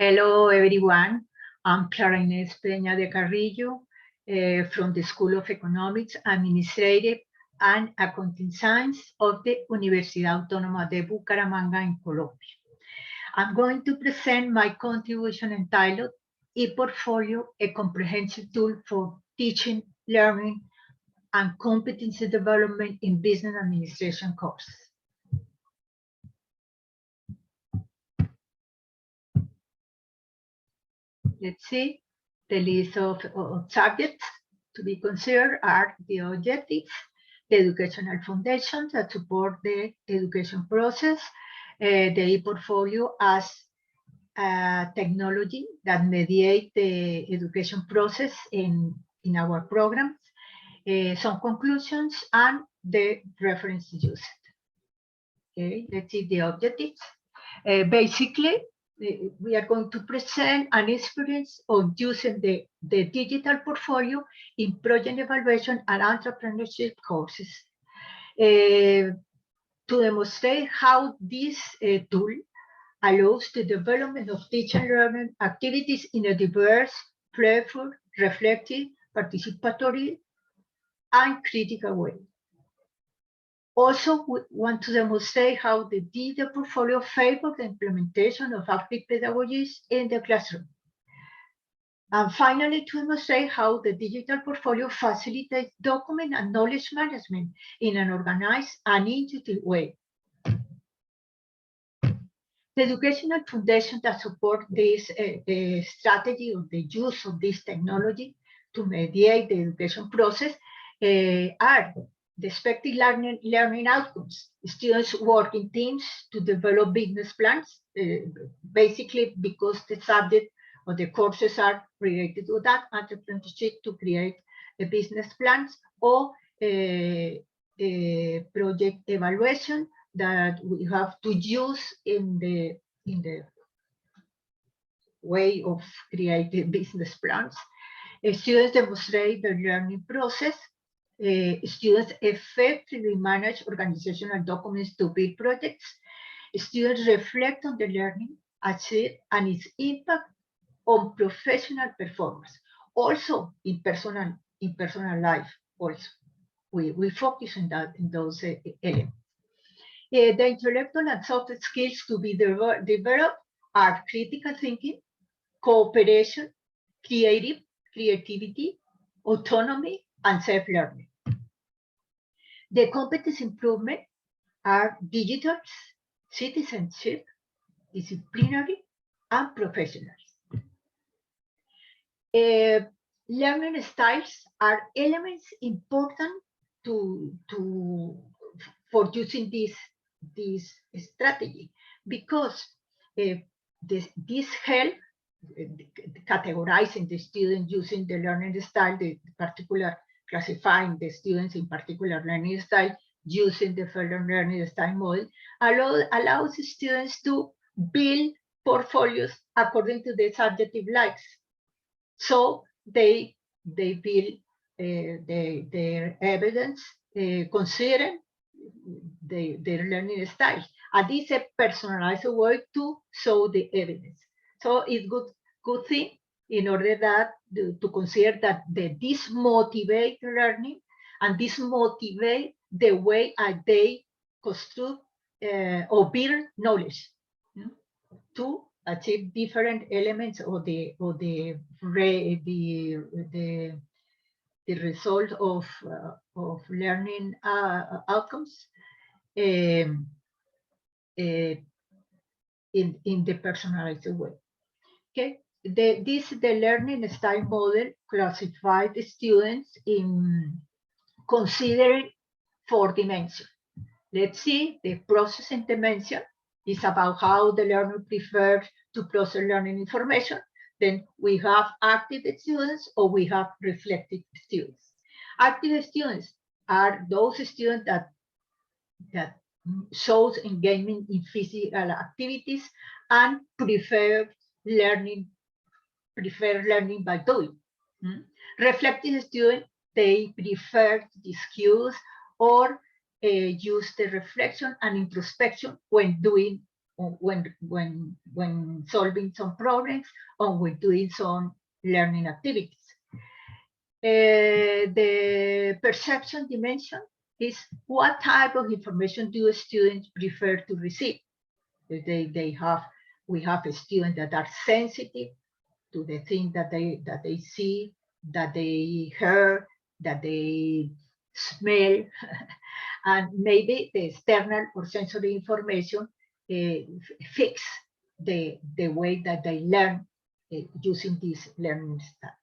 Hello, everyone. I'm Clara Inés Peña de Carrillo from the School of Economics, Administrative and Accounting Science of the Universidad Autónoma de Bucaramanga in Colombia. I'm going to present my contribution entitled ePortfolio, a comprehensive tool for teaching, learning, and competency development in business administration courses. Let's see, the list of subjects to be considered are the objectives, the educational foundations that support the education process, the ePortfolio as a technology that mediates the education process in our programs, some conclusions, and the references used. Okay, let's see the objectives. Basically, we are going to present an experience of using the digital portfolio in project evaluation and entrepreneurship courses to demonstrate how this tool allows the development of teaching and learning activities in a diverse, playful, reflective, participatory, and critical way. Also, we want to demonstrate how the digital portfolio favors the implementation of active pedagogies in the classroom. And finally, to demonstrate how the digital portfolio facilitates document and knowledge management in an organized and intuitive way. The educational foundation that support this strategy of the use of this technology to mediate the education process are the expected learning outcomes. Students work in teams to develop business plans, basically because the subject or the courses are related to that, entrepreneurship to create the business plans, or project evaluation that we have to use in the way of creating business plans. Students demonstrate the learning process. Students effectively manage organizational documents to build projects. Students reflect on the learning achieved and its impact on professional performance. Also in personal life. Also, we focus on that in those elements. The intellectual and soft skills to be developed are critical thinking, cooperation, creativity, autonomy, and self-learning. The competence improvement are digital, citizenship, disciplinary, and professional. Learning styles are elements important for using this strategy, because this help categorizing the students using the learning style, the particular classifying the students in particular learning style using the Felder learning style model allows students to build portfolios according to their subjective likes. So they build their evidence considering their learning style. And this is a personalized way to show the evidence. So it's good thing in order that to consider that this motivate learning and this motivate the way they construct or build knowledge to achieve different elements of the result of learning outcomes in the personalized way. Okay, this the learning style model classified the students in considering 4 dimensions. Let's see, the processing dimension is about how the learner prefers to process learning information. Then we have active students or we have reflective students. Active students are those students that shows engagement in physical activities and prefer learning by doing. Reflective students, they prefer to discuss or use the reflection and introspection when doing when solving some problems or when doing some learning activities. The perception dimension is what type of information do students prefer to receive. We have students that are sensitive to the things that they see, that they hear, that they smell, and maybe the external or sensory information fix the way that they learn using this learning style.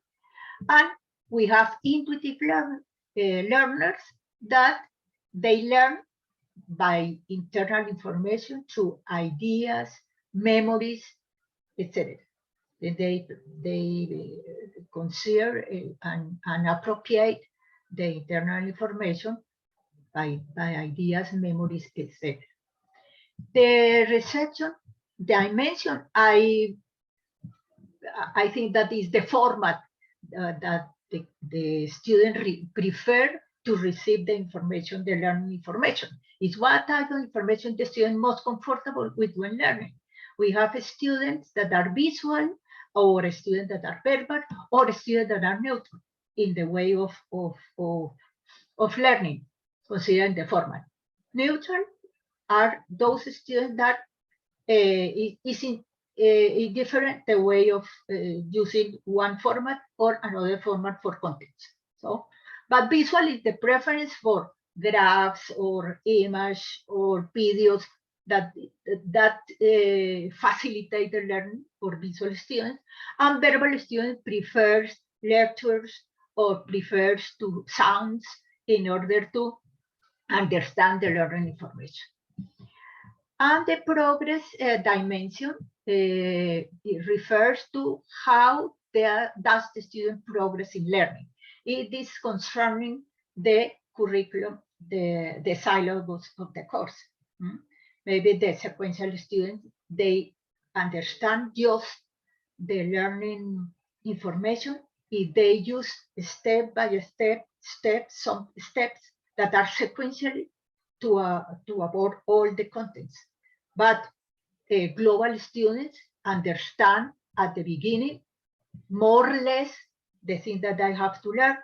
And we have intuitive learners that they learn by internal information through ideas, memories, etc. They consider and appropriate the internal information by ideas, memories, etc. The reception dimension, I think that is the format that the student prefer to receive the information, the learning information. It's what type of information the student most comfortable with when learning. We have students that are visual, or students that are verbal, or students that are neutral in the way of learning, considering the format. Neutral are those students that is different the way of using one format or another format for content. So, but visual is the preference for graphs or image or videos that facilitate the learning for visual students, and verbal students prefers lectures or prefers to sounds in order to understand the learning information. And the progress dimension it refers to how does the student progress in learning. It is concerning the curriculum, the syllabus of the course. Maybe the sequential students, they understand just the learning information if they use step by step, some steps that are sequentially to avoid all the contents. But global students understand at the beginning more or less the thing that I have to learn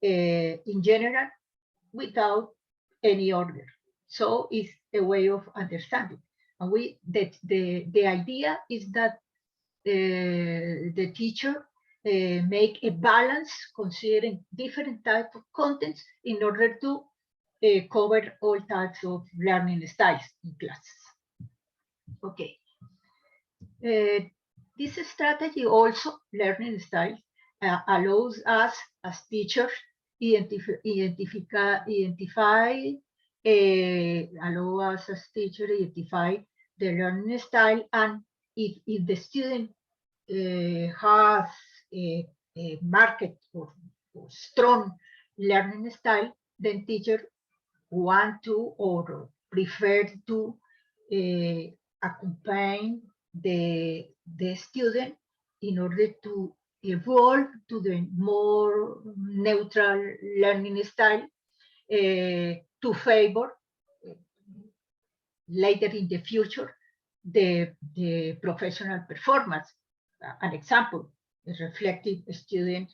in general without any order. So it's a way of understanding. And the idea is that the teacher make a balance considering different types of contents in order to cover all types of learning styles in classes. Okay. This strategy also, learning style, allows us as teachers allow us as teachers identify the learning style, and if the student has a marked or strong learning style, then teacher want to or prefer to accompany the student in order to evolve to the more neutral learning style to favor later in the future the professional performance. An example, a reflective student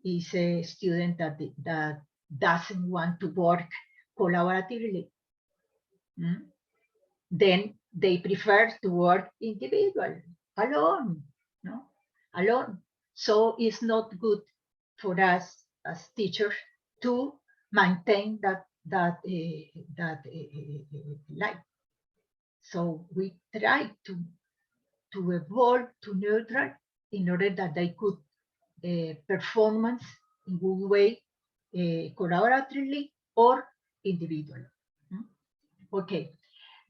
is a student that doesn't want to work collaboratively. Then they prefer to work individually, alone, no? Alone. So it's not good for us as teachers to maintain that life. So we try to evolve to neutral in order that they could performance in good way collaboratively or individually. Okay.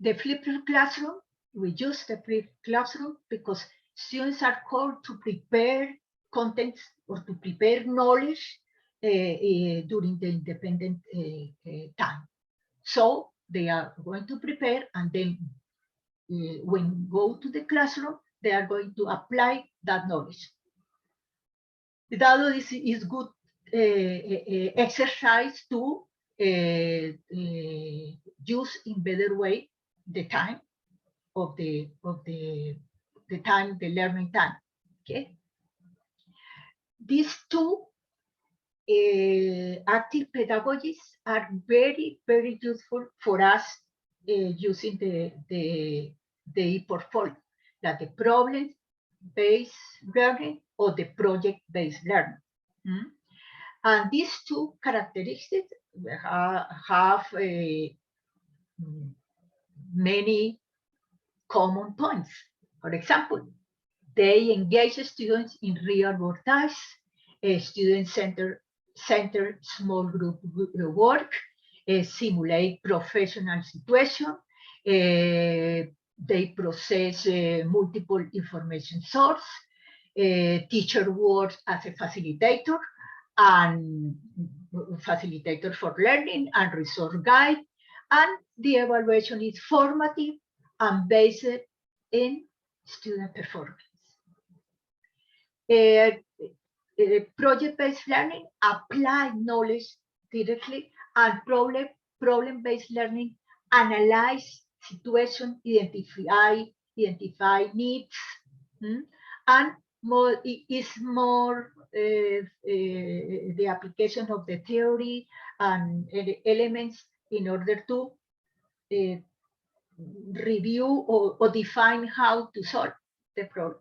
The flipped classroom, we use the flipped classroom because students are called to prepare contents or to prepare knowledge during the independent time. So they are going to prepare, and then when go to the classroom, they are going to apply that knowledge. That is good exercise to use in better way the time of the time, the learning time. Okay. These two active pedagogies are very, very useful for us using the e-portfolio, like the problem-based learning or the project-based learning. And these two characteristics have many common points. For example, they engage students in real-world tasks, student-centered small group work, simulate professional situation, they process multiple information source, teacher works as a facilitator and facilitator for learning and resource guide, and the evaluation is formative and based in student performance. Project-based learning apply knowledge directly, and problem-based learning analyze situation, identify needs, and is more the application of the theory and elements in order to review or define how to solve the problem.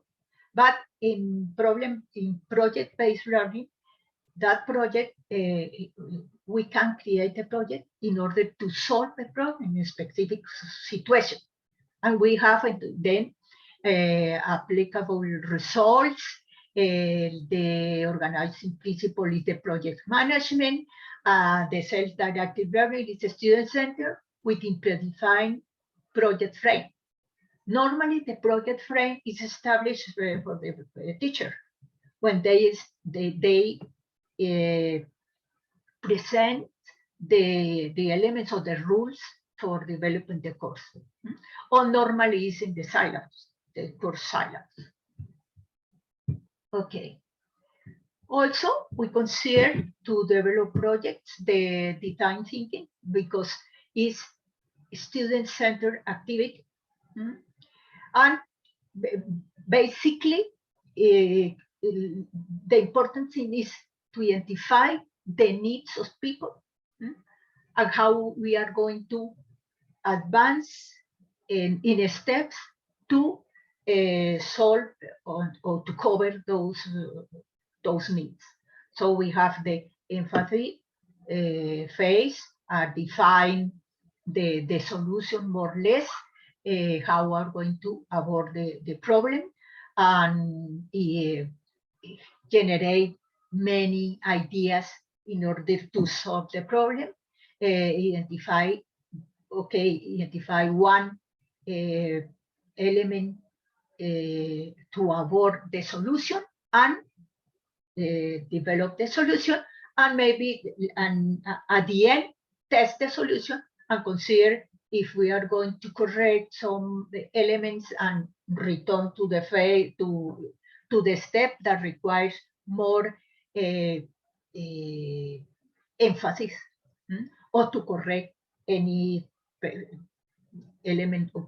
But in project-based learning, that project, we can create a project in order to solve a problem in a specific situation. And we have then applicable results. The organizing principle is the project management. The self-directed learning is a student-centered within predefined project frame. Normally, the project frame is established for the teacher when they present the elements of the rules for developing the course. Or normally is in the syllabus, the course syllabus. Okay. Also, we consider to develop projects the design thinking because it's student-centered activity. And basically, the important thing is to identify the needs of people and how we are going to advance in steps to solve or to cover those needs. So we have the empathy phase, define the solution more or less, how we're going to avoid the problem, and generate many ideas in order to solve the problem. Identify one element to avoid the solution and develop the solution, and maybe at the end test the solution and consider if we are going to correct some elements and return to the phase to the step that requires more emphasis, or to correct any element of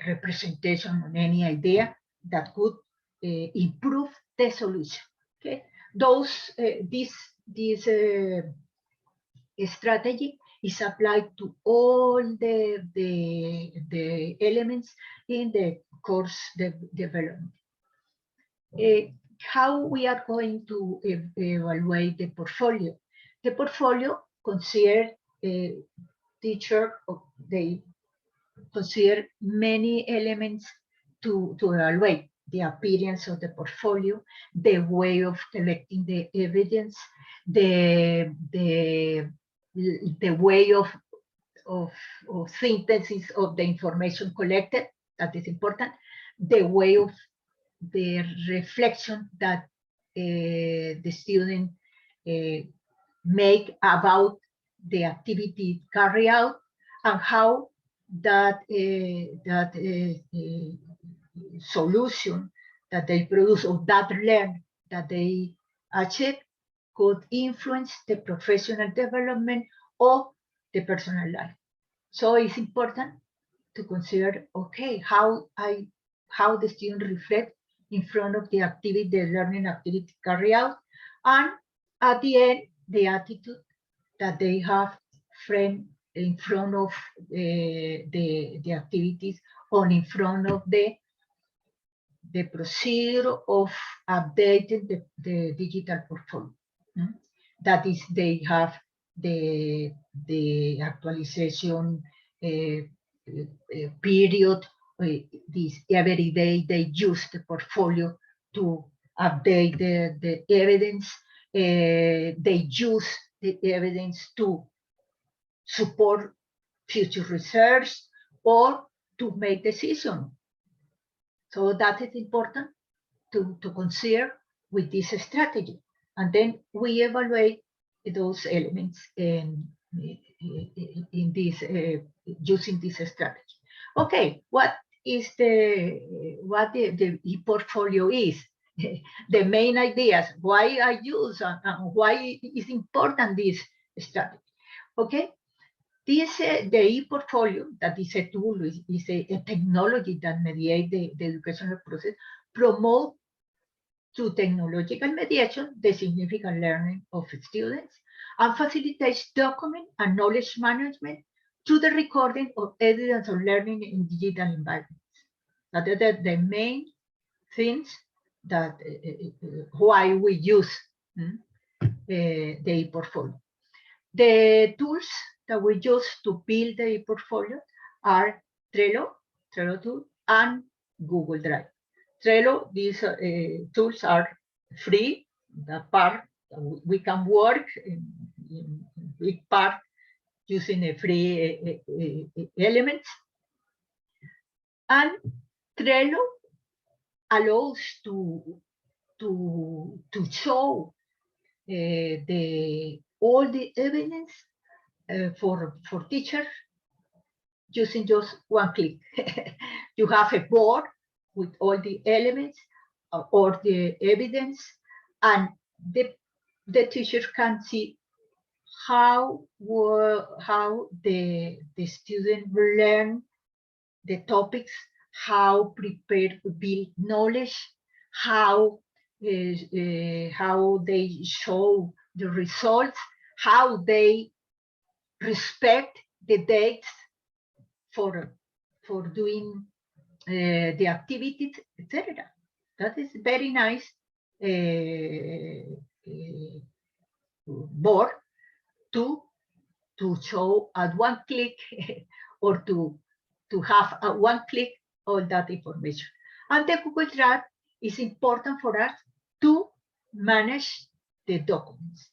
representation on any idea that could improve the solution. Okay, this strategy is applied to all the elements in the course development. How we are going to evaluate the portfolio? The portfolio consider teacher, they consider many elements to evaluate: the appearance of the portfolio, the way of collecting the evidence, the way of synthesis of the information collected, that is important, the way of the reflection that the student make about the activity carried out, and how that solution that they produce or that learn that they achieve could influence the professional development or the personal life. So it's important to consider, okay, how the student reflect in front of the activity, the learning activity carried out, and at the end, the attitude that they have frame in front of the activities or in front of the procedure of updating the digital portfolio. That is, they have the actualization period. This every day they use the portfolio to update the evidence. They use the evidence to support future research or to make decisions. So that is important to consider with this strategy. And then we evaluate those elements in this using this strategy. Okay, what is the e-portfolio is? The main ideas, why I use and why is important this strategy. Okay, this the e-portfolio, that is a tool, is a technology that mediates the educational process, promote through technological mediation the significant learning of students, and facilitates document and knowledge management through the recording of evidence of learning in digital environments. That are the main things that why we use the e-portfolio. The tools that we use to build the e-portfolio are Trello tool, and Google Drive. Trello, these tools are free. The part we can work in big part using a free elements. And Trello allows to show all the evidence for teachers using just one click. You have a board with all the elements or the evidence, and the teacher can see how the student learn the topics, how prepare to build knowledge, how they show the results, how they respect the dates for doing the activities, etc. That is very nice board to show at one click or to have at one click all that information. And the Google Drive is important for us to manage the documents.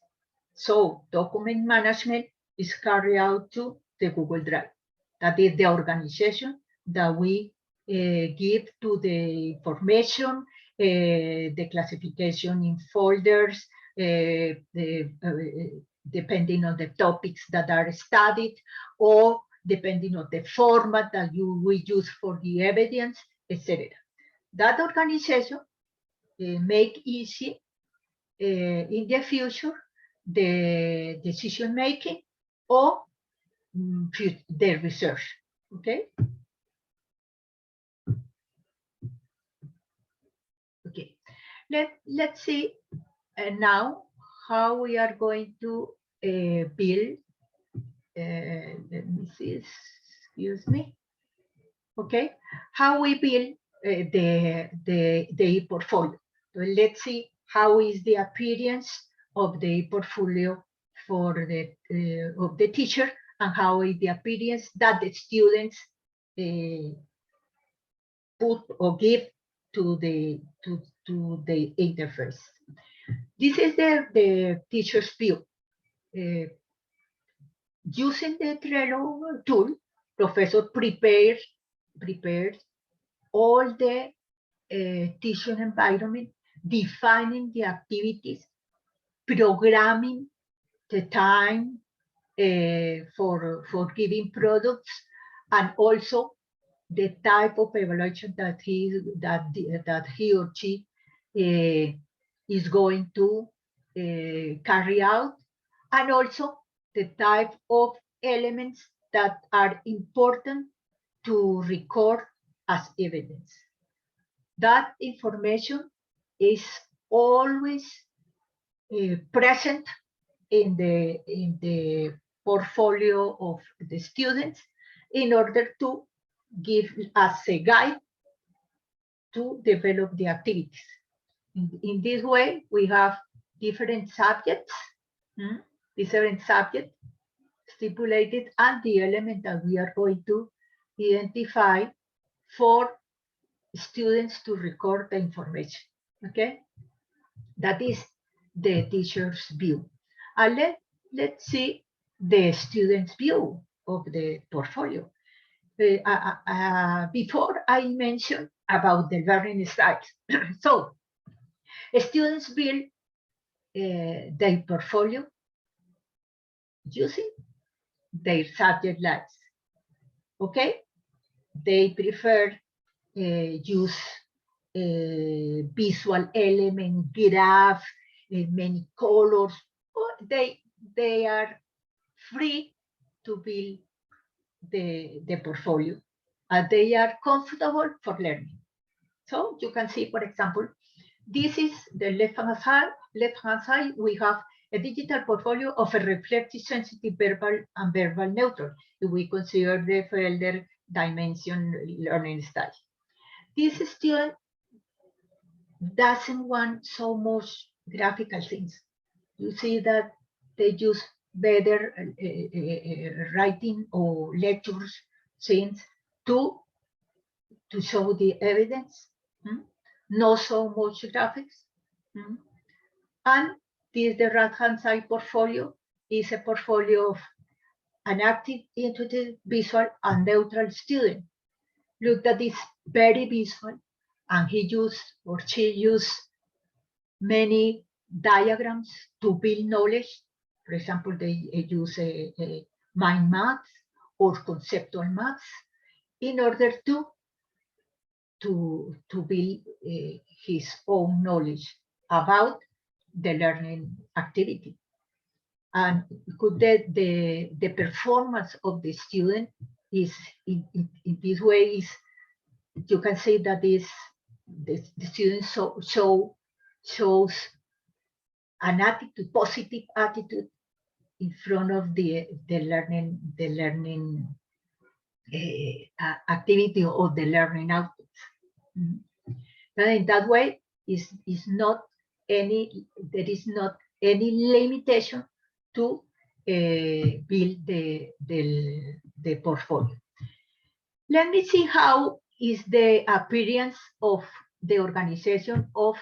So document management is carried out to the Google Drive. That is the organization that we give to the information, the classification in folders, depending on the topics that are studied, or depending on the format that we use for the evidence, etc. That organization make easy in the future the decision making or the research. Okay. Okay. Let's see now how we are going to build. Let me see. Excuse me. Okay. How we build the e-portfolio. So let's see how is the appearance of the e-portfolio for the of the teacher, and how is the appearance that the students put or give to the interface. This is the teacher's view. Using the Trello tool, professor prepares all the teaching environment, defining the activities, programming the time for giving products, and also the type of evaluation that he or she is going to carry out, and also the type of elements that are important to record as evidence. That information is always present in the portfolio of the students in order to give us a guide to develop the activities. In this way, we have different subjects, stipulated, and the element that we are going to identify for students to record the information. Okay, that is the teacher's view. And let's see the student's view of the portfolio. Before I mentioned about the learning styles. So students build their portfolio using their subject lines. Okay, they prefer use visual element, graph, many colors. Or they are free to build the portfolio, and they are comfortable for learning. So you can see, for example, this is the left-hand side. We have a digital portfolio of a reflective, sensitive, verbal, and verbal neutral. If we consider the Felder dimension learning style. This student doesn't want so much graphical things. You see that they use better writing or lectures things to show the evidence, not so much graphics. And this, the right-hand side portfolio, is a portfolio of an active, intuitive, visual, and neutral student. Look at this, very visual, and he used or she used many diagrams to build knowledge. For example, they use a mind maps or conceptual maps in order to build his own knowledge about the learning activity. And the performance of the student is in this way is, you can say that the student shows an attitude, positive attitude in front of the learning activity or the learning outputs. And in that way, there is not any limitation to build the portfolio. Let me see how is the appearance of the organization of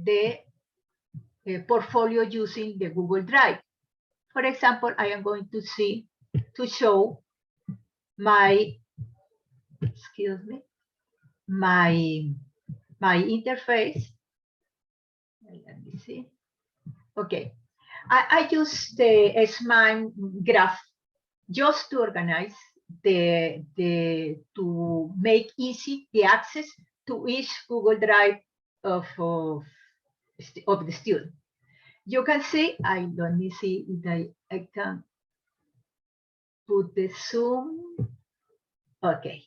the portfolio using the Google Drive. For example, I am going to show my, my interface. Let me see. Okay, I use the SMIME graph just to organize to make easy the access to each Google Drive of the student. You can see, let me see if I can put the zoom. Okay.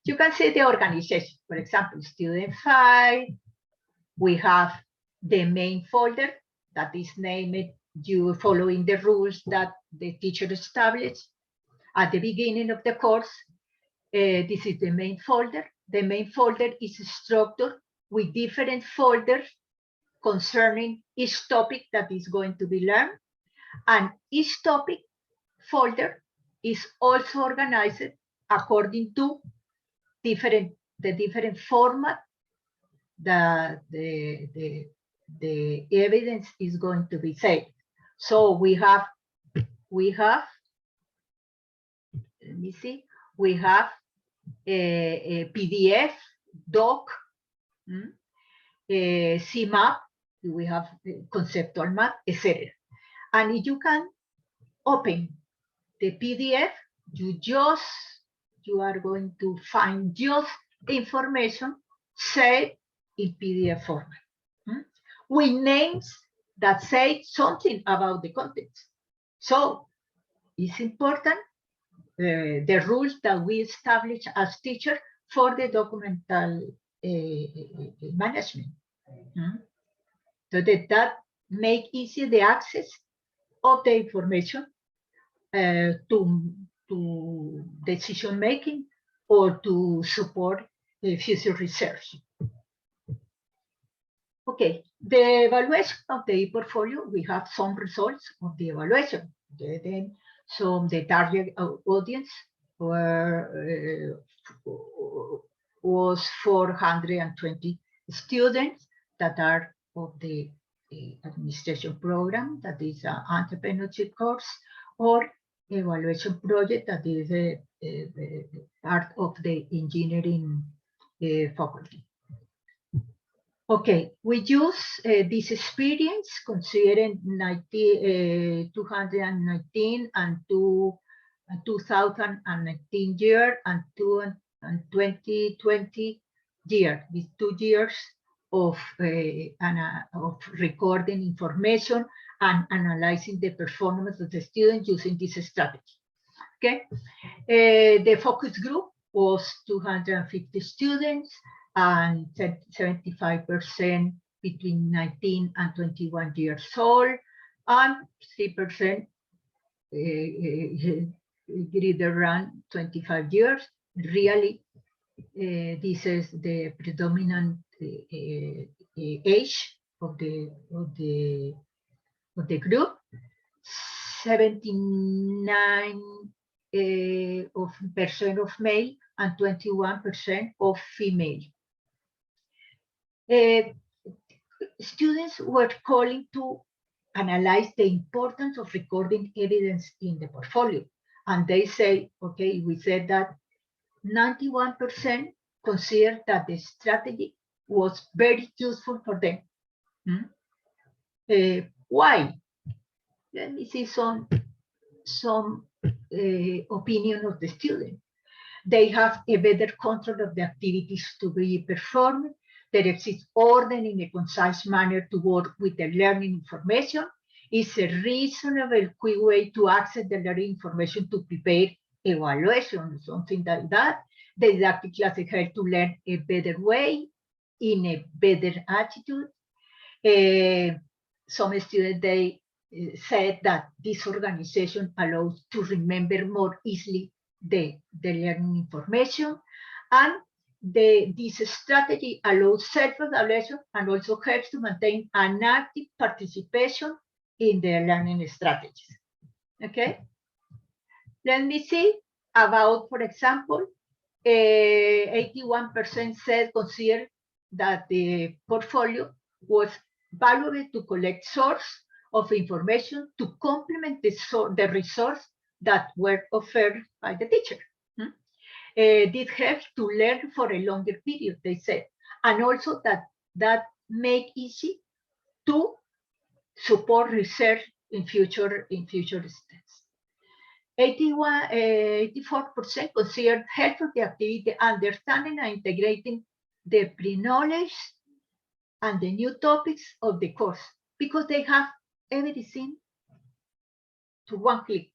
You can see the organization. For example, student file. We have the main folder that is named you following the rules that the teacher established at the beginning of the course. This is the main folder. The main folder is structured with different folders concerning each topic that is going to be learned. And each topic folder is also organized according to the different format that the evidence is going to be saved. So we have, let me see, we have a PDF, doc, CMAP, we have conceptual map, etc. And if you can open the PDF, you are going to find just information saved in PDF format, with names that say something about the content. So it's important the rules that we establish as teachers for the documental management. So that make easy the access of the information to decision making or to support future research. Okay, the evaluation of the e-portfolio, we have some results of the evaluation. Then the target audience was 420 students that are of the administration program, that is an entrepreneurship course, or evaluation project, that is a part of the engineering faculty. Okay, we use this experience considering 219 and 2019 year and 2020 year, these 2 years of recording information and analyzing the performance of the students using this strategy. Okay, the focus group was 250 students and 75% between 19 and 21 years old, and 3% greater than 25 years. Really, this is the predominant age of the group. 79% of male and 21% of female. Students were calling to analyze the importance of recording evidence in the portfolio. And they say, okay, we said that 91% considered that the strategy was very useful for them. Why? Let me see some opinion of the student. They have a better control of the activities to be performed. There exists order in a concise manner to work with the learning information. It's a reasonable, quick way to access the learning information to prepare evaluation, something like that. The didactic classes help to learn a better way, in a better attitude. Some students, they said that this organization allows to remember more easily the learning information, and this strategy allows self-evaluation and also helps to maintain an active participation in the learning strategies. Okay, let me see about, for example, 81% said consider that the portfolio was valuable to collect source of information to complement the resource that were offered by the teacher. This helps to learn for a longer period, they said, and also that make easy to support research in future steps. 84% considered helpful the activity understanding and integrating the pre-knowledge and the new topics of the course, because they have everything to one click,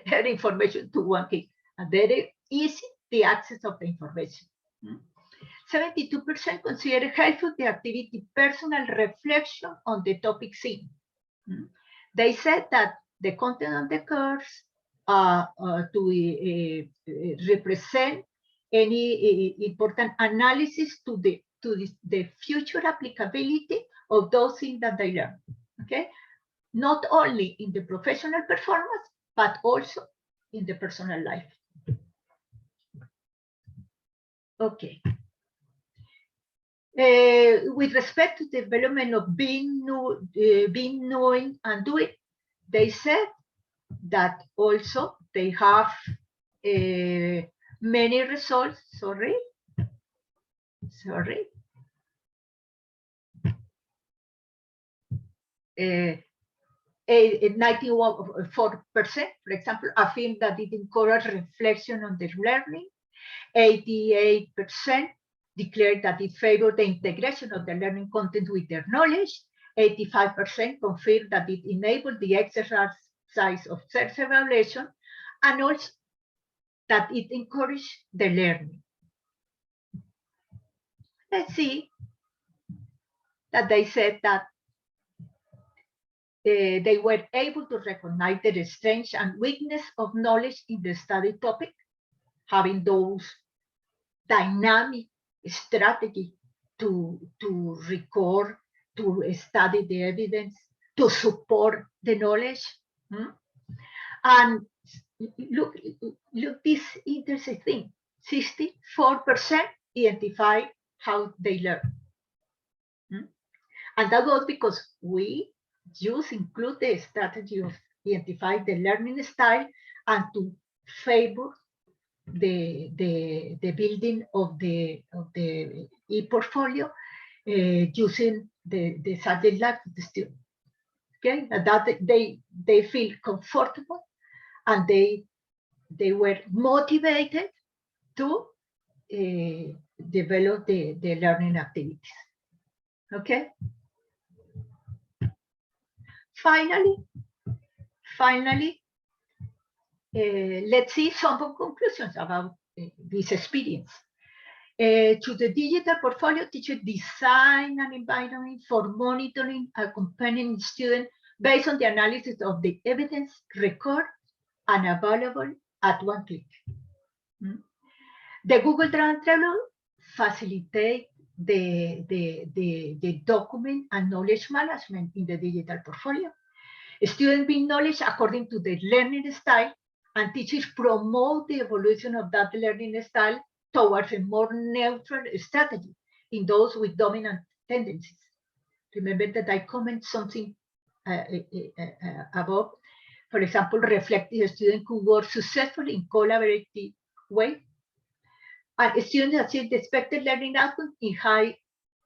every information to one click, and very easy the access of the information. 72% consider helpful the activity personal reflection on the topic seen. They said that the content of the course to represent any important analysis to the future applicability of those things that they learn. Okay, not only in the professional performance, but also in the personal life. Okay. With respect to the development of being, knowing, and doing, they said that also they have many results. Sorry. 94%, for example, affirm that it encourages reflection on their learning. 88% declared that it favored the integration of the learning content with their knowledge. 85% confirmed that it enabled the exercise of self-evaluation, and also that it encouraged the learning. Let's see that they said that they were able to recognize the strength and weakness of knowledge in the study topic, having those dynamic strategy to record, to study the evidence, to support the knowledge. And look this interesting thing, 64% identify how they learn. And that was because we just include the strategy of identify the learning style and to favor the building of the e-portfolio using the subject life of the student. Okay, and that they feel comfortable and they were motivated to develop the learning activities. Okay. Finally, let's see some conclusions about this experience. To the digital portfolio, teachers design an environment for monitoring and accompanying students based on the analysis of the evidence recorded and available at one click. The Google Trello facilitates the document and knowledge management in the digital portfolio. Students build knowledge according to their learning style, and teachers promote the evolution of that learning style towards a more neutral strategy in those with dominant tendencies. Remember that I comment something above, for example, reflecting a student who works successfully in collaborative way, and students achieve the expected learning outcome in high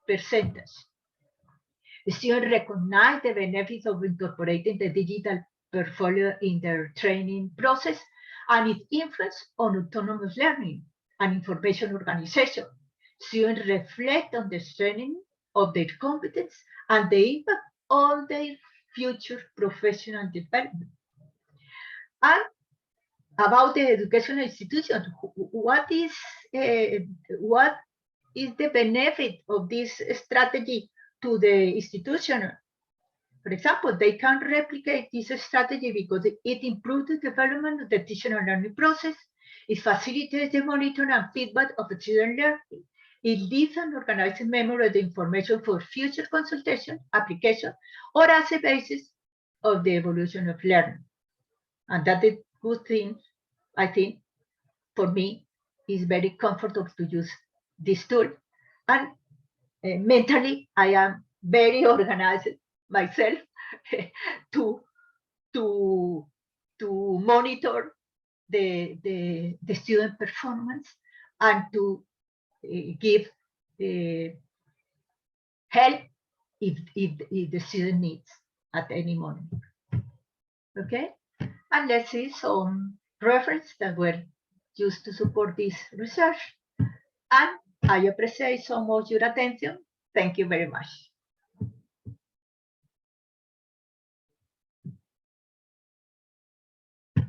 percentage. Students recognize the benefits of incorporating the digital portfolio in their training process and its influence on autonomous learning and information organization. Students reflect on the strengthening of their competence and the impact on their future professional development. And about the educational institution, what is the benefit of this strategy to the institution? For example, they can replicate this strategy because it improves the development of the teaching and learning process. It facilitates the monitoring and feedback of the student learning. It leaves an organized memory of the information for future consultation, application, or as a basis of the evolution of learning. And that is good thing, I think, for me, is very comfortable to use this tool. And mentally, I am very organized myself to monitor the student performance and to give help if the student needs at any moment. Okay, and let's see some references that were used to support this research. And I appreciate so much your attention. Thank you very much.